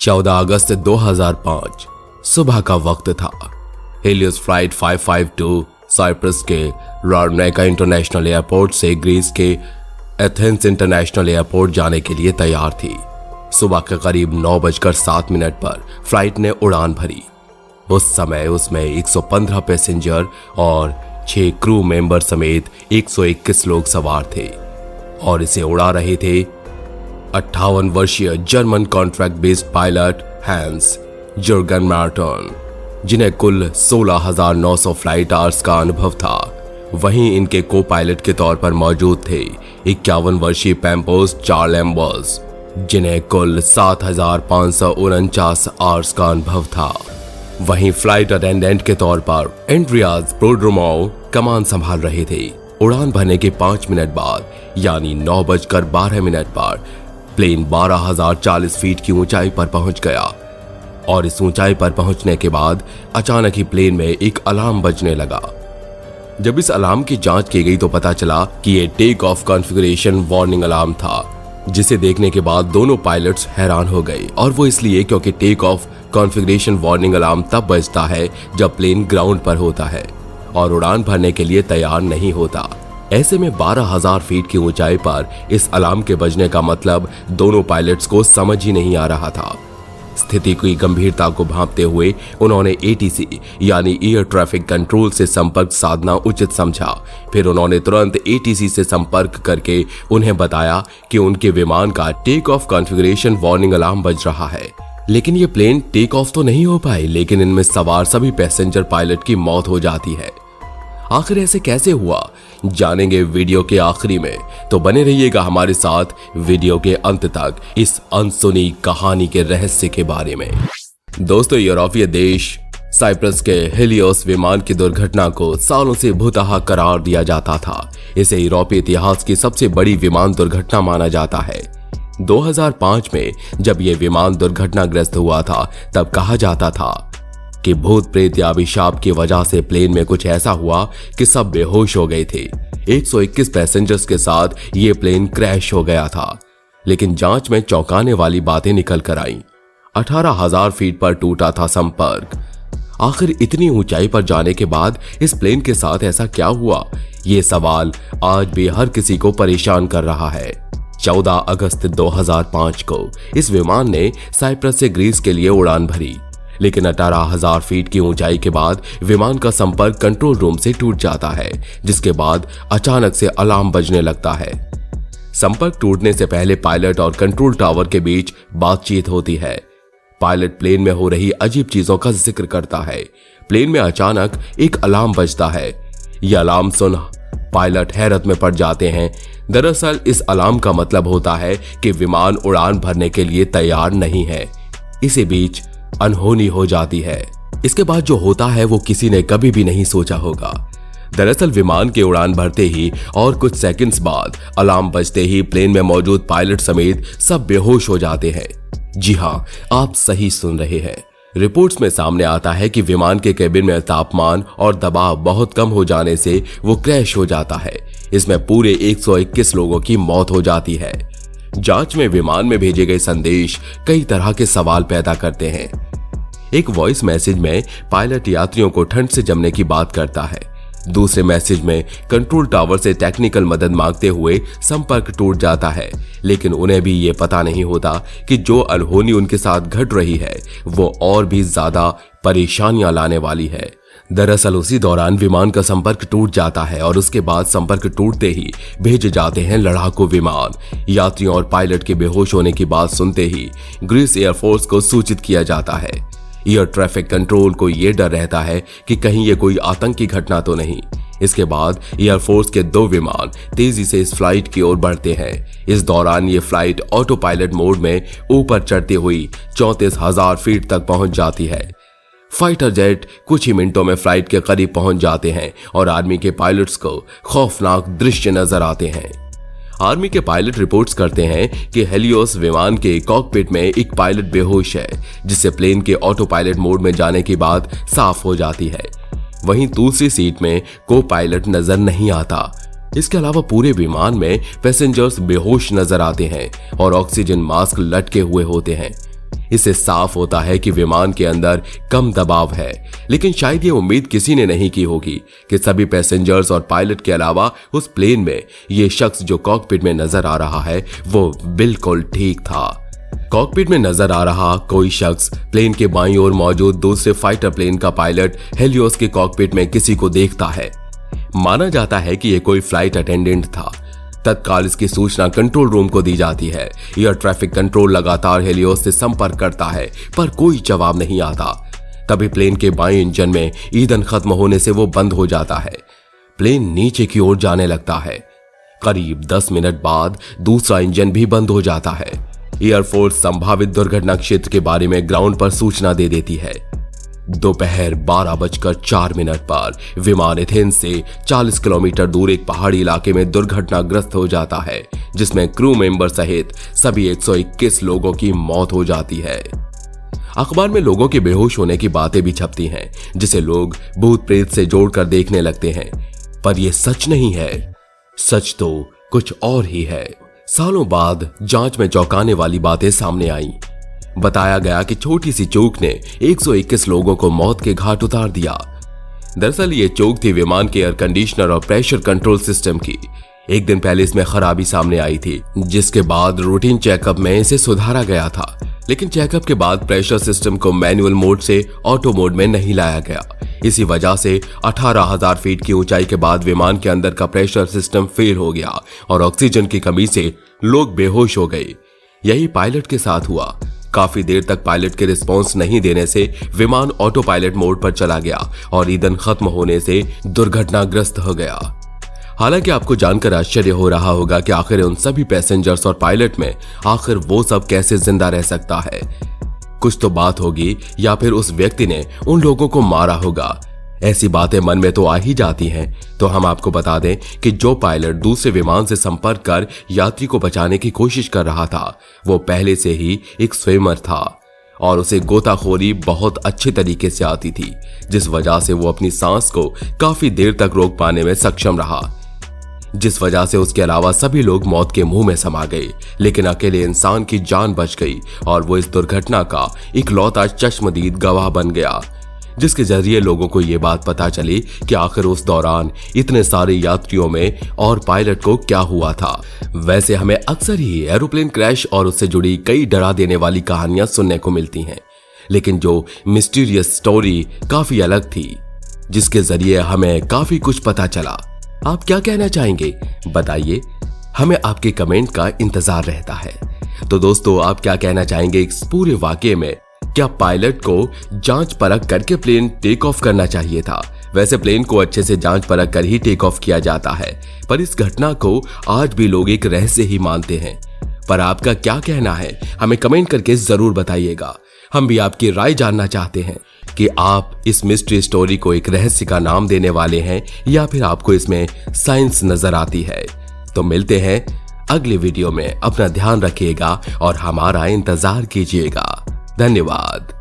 14 अगस्त 2005 सुबह का वक्त था। हेलियोस फ्लाइट 552 साइप्रस के लारनाका इंटरनेशनल एयरपोर्ट से ग्रीस के एथेंस इंटरनेशनल एयरपोर्ट जाने के लिए तैयार थी। सुबह के करीब 9:07 पर फ्लाइट ने उड़ान भरी। उस समय उसमें 115 पैसेंजर और 6 क्रू मेंबर समेत 121 लोग सवार थे और इसे उड़ा रहे थे 58 वर्षीय German contract based pilot Hans Jürgen Marten, जिन्हें कुल 16,900 फ्लाइट आवर्स का अनुभव था। वहीं इनके को पायलट के तौर पर मौजूद थे 51 वर्षीय पैम्पोस चार्लेम्बर्स, जिन्हें कुल 7,549 आवर्स का अनुभव था। वहीं फ्लाइट अटेंडेंट के तौर पर एंड्रियास प्रोड्रोमोव कमान संभाल रहे थे। उड़ान भरने के 5 मिनट बाद यानी 9:12 पर प्लेन 12,040 फीट की ऊंचाई पर पहुंच गया और इस ऊंचाई पर पहुंचने के बाद अचानक ही प्लेन में एक अलार्म बजने लगा। जब इस अलार्म की जांच की गई तो पता चला कि यह take off configuration warning alarm था, जिसे देखने के बाद दोनों पायलट्स हैरान हो गए। और वो इसलिए क्योंकि take off configuration warning alarm तब बजता है जब प्लेन ग्राउंड पर होता है और उड़ान भरने के लिए तैयार नहीं होता। ऐसे में 12,000 फीट की ऊंचाई पर इस अलार्म के बजने का मतलब दोनों पायलट्स को समझ ही नहीं आ रहा था। स्थिति की गंभीरता को भांपते हुए उन्होंने एटीसी यानी एयर ट्रैफिक कंट्रोल से संपर्क साधना उचित समझा। फिर उन्होंने तुरंत एटीसी से संपर्क करके उन्हें बताया कि उनके विमान का take off configuration warning alarm बज रहा है। लेकिन ये प्लेन टेक ऑफ तो नहीं हो पाए, लेकिन इनमें सवार सभी पैसेंजर पायलट की मौत हो जाती है। आखिर ऐसे कैसे हुआ, जानेंगे वीडियो के आखिरी में, तो बने रहिएगा हमारे साथ वीडियो के अंत तक इस अनसुनी कहानी के रहस्य के बारे में। दोस्तों, यूरोपीय देश साइप्रस के हेलियोस विमान की दुर्घटना को सालों से भूतहा करार दिया जाता था। इसे यूरोपीय इतिहास की सबसे बड़ी विमान दुर्घटना माना जाता है। 2005 में जब यह विमान दुर्घटनाग्रस्त हुआ था तब कहा जाता था कि भूत प्रेत या अभिशाप की वजह से प्लेन में कुछ ऐसा हुआ कि सब बेहोश हो गए थे। 121 पैसेंजर्स के साथ ये प्लेन क्रैश हो गया था। लेकिन जांच में चौंकाने वाली बातें निकल कर आईं। 18,000 फीट पर टूटा था संपर्क। आखिर इतनी ऊंचाई पर जाने के बाद इस प्लेन के साथ ऐसा क्या हुआ, ये सवाल आज भी हर किसी को परेशान कर रहा है। 14 अगस्त 2005 को इस विमान ने साइप्रस से ग्रीस के लिए उड़ान भरी, लेकिन 18,000 फीट की ऊंचाई के बाद विमान का संपर्क कंट्रोल रूम से टूट जाता है, जिसके बाद अचानक से अलार्म बजने लगता है। संपर्क टूटने से पहले पायलट और कंट्रोल टावर के बीच बातचीत होती है। पायलट प्लेन में हो रही अजीब चीजों का जिक्र करता है। प्लेन में अचानक एक अलार्म बजता है। यह अलार्म सुन पायलट हैरत में पड़ जाते हैं। दरअसल इस अलार्म का मतलब होता है कि विमान उड़ान भरने के लिए तैयार नहीं है। इसी बीच अनहोनी हो जाती है। इसके बाद जो होता है वो किसी ने कभी भी नहीं सोचा होगा। दरअसल विमान के उड़ान भरते ही और कुछ सेकंड्स बाद अलार्म बजते ही प्लेन में मौजूद पायलट समेत सब बेहोश हो जाते हैं। जी हाँ, आप सही सुन रहे हैं। रिपोर्ट्स में सामने आता है कि विमान के केबिन में तापमान और दबाव बहुत कम हो जाने से वो क्रैश हो जाता है। इसमें पूरे 121 लोगों की मौत हो जाती है। जांच में विमान में भेजे गए संदेश कई तरह के सवाल पैदा करते हैं। एक वॉइस मैसेज में पायलट यात्रियों को ठंड से जमने की बात करता है। दूसरे मैसेज में कंट्रोल टावर से टेक्निकल मदद मांगते हुए संपर्क टूट जाता है, लेकिन उन्हें भी ये पता नहीं होता कि जो अनहोनी उनके साथ घट रही है वो और भी ज्यादा परेशानियां लाने वाली है। दरअसल उसी दौरान विमान का संपर्क टूट जाता है और उसके बाद संपर्क टूटते ही भेजे जाते हैं लड़ाकू विमान। यात्रियों और पायलट के बेहोश होने की बात सुनते ही ग्रीस एयरफोर्स को सूचित किया जाता है। एयर ट्रैफिक कंट्रोल को यह डर रहता है कि कहीं ये कोई आतंकी घटना तो नहीं। इसके बाद एयरफोर्स के 2 विमान तेजी से इस फ्लाइट की ओर बढ़ते हैं। इस दौरान ये फ्लाइट ऑटो पायलट मोड में ऊपर चढ़ती हुई 34,000 फीट तक पहुंच जाती है। फाइटर जेट कुछ ही मिनटों में फ्लाइट के करीब पहुंच जाते हैं और आर्मी के पायलट्स को खौफनाक दृश्य नजर आते हैं। आर्मी के पायलट रिपोर्ट्स करते हैं कि हेलियोस विमान के कॉकपिट में एक पायलट बेहोश है, जिससे प्लेन के ऑटो पायलट मोड में जाने की बात साफ हो जाती है। वहीं दूसरी सीट में को पायलट नजर नहीं आता। इसके अलावा पूरे विमान में पैसेंजर्स बेहोश नजर आते हैं और ऑक्सीजन मास्क लटके हुए होते हैं। इससे साफ होता है कि विमान के अंदर कम दबाव है, लेकिन शायद ये उम्मीद किसी ने नहीं की होगी कि सभी पैसेंजर्स और पायलट के अलावा उस प्लेन में ये शख्स जो कॉकपिट में नजर आ रहा है वो बिल्कुल ठीक था। कॉकपिट में नजर आ रहा कोई शख्स प्लेन के बाईं ओर मौजूद दूसरे फाइटर प्लेन का पायलट हेलियोस के कॉकपिट में किसी को देखता है। माना जाता है कि यह कोई फ्लाइट अटेंडेंट था। तत्काल इसकी सूचना कंट्रोल रूम को दी जाती है। एयर ट्रैफिक कंट्रोल लगातार हेलियोस से संपर्क करता है पर कोई जवाब नहीं आता। तभी प्लेन के बाएं इंजन में ईंधन खत्म होने से वो बंद हो जाता है। प्लेन नीचे की ओर जाने लगता है। करीब 10 मिनट बाद दूसरा इंजन भी बंद हो जाता है। एयरफोर्स संभावित दुर्घटना क्षेत्र के बारे में ग्राउंड पर सूचना दे देती है। दोपहर 12:04 पर विमान एथेंस से 40 किलोमीटर दूर एक पहाड़ी इलाके में दुर्घटनाग्रस्त हो जाता है, जिसमें क्रू मेंबर सहित सभी 121 लोगों की मौत हो जाती है। अखबार में लोगों के बेहोश होने की बातें भी छपती हैं, जिसे लोग भूत प्रेत से जोड़कर देखने लगते हैं, पर यह सच नहीं है। सच तो कुछ और ही है। सालों बाद जांच में चौंकाने वाली बातें सामने आईं। बताया गया कि छोटी सी चूक ने 121 लोगों को मौत के घाट उतार दिया। दरअसल ये चूक थी विमान के एयर कंडीशनर और प्रेशर कंट्रोल सिस्टम की। एक दिन पहले इसमें खराबी सामने आई थी, जिसके बाद रूटीन चेकअप में इसे सुधारा गया था, लेकिन चेकअप के बाद प्रेशर सिस्टम को मैनुअल मोड से ऑटो मोड में नहीं लाया गया। इसी वजह से 18,000 फीट की ऊंचाई के बाद विमान के अंदर का प्रेशर सिस्टम फेल हो गया और ऑक्सीजन की कमी से लोग बेहोश हो गए। यही पायलट के साथ हुआ। काफी देर तक पायलट के रिस्पॉन्स नहीं देने से विमान ऑटो पायलट मोड पर चला गया और ईंधन खत्म होने से दुर्घटनाग्रस्त हो गया। हालांकि आपको जानकर आश्चर्य हो रहा होगा कि आखिर उन सभी पैसेंजर्स और पायलट में आखिर वो सब कैसे जिंदा रह सकता है। कुछ तो बात होगी या फिर उस व्यक्ति ने उन लोगों को मारा होगा। ऐसी बातें मन में तो आ ही जाती हैं। तो हम आपको बता दें कि जो पायलट दूसरे विमान से संपर्क कर यात्री को बचाने की कोशिश कर रहा था वो पहले से ही एक स्विमर था और उसे गोताखोरी बहुत अच्छे तरीके से आती थी, जिस वजह से वो अपनी सांस को काफी देर तक रोक पाने में सक्षम रहा, जिस वजह से उसके अलावा सभी लोग मौत के मुंह में समा गए, लेकिन अकेले इंसान की जान बच गई और वो इस दुर्घटना का इकलौता चश्मदीद गवाह बन गया, जिसके जरिए लोगों को ये बात पता चली कि आखिर उस दौरान इतने सारे यात्रियों में और पायलट को क्या हुआ था। वैसे हमें अक्सर ही एरोप्लेन क्रैश और उससे जुड़ी कई डरा देने वाली कहानियां सुनने को मिलती हैं, लेकिन जो मिस्टीरियस स्टोरी काफी अलग थी, जिसके जरिए हमें काफी कुछ पता चला। आप क्या कहना चाहेंगे बताइए, हमें आपके कमेंट का इंतजार रहता है। तो दोस्तों, आप क्या कहना चाहेंगे इस पूरे वाकये में? क्या पायलट को जांच परख करके प्लेन टेक ऑफ करना चाहिए था? वैसे प्लेन को अच्छे से जांच परख कर ही टेक ऑफ किया जाता है, पर इस घटना को आज भी लोग एक रहस्य ही मानते हैं। पर आपका क्या कहना है, हमें कमेंट करके जरूर बताइएगा। हम भी आपकी राय जानना चाहते हैं कि आप इस मिस्ट्री स्टोरी को एक रहस्य का नाम देने वाले हैं या फिर आपको इसमें साइंस नजर आती है। तो मिलते हैं अगले वीडियो में। अपना ध्यान रखिएगा और हमारा इंतजार कीजिएगा। धन्यवाद।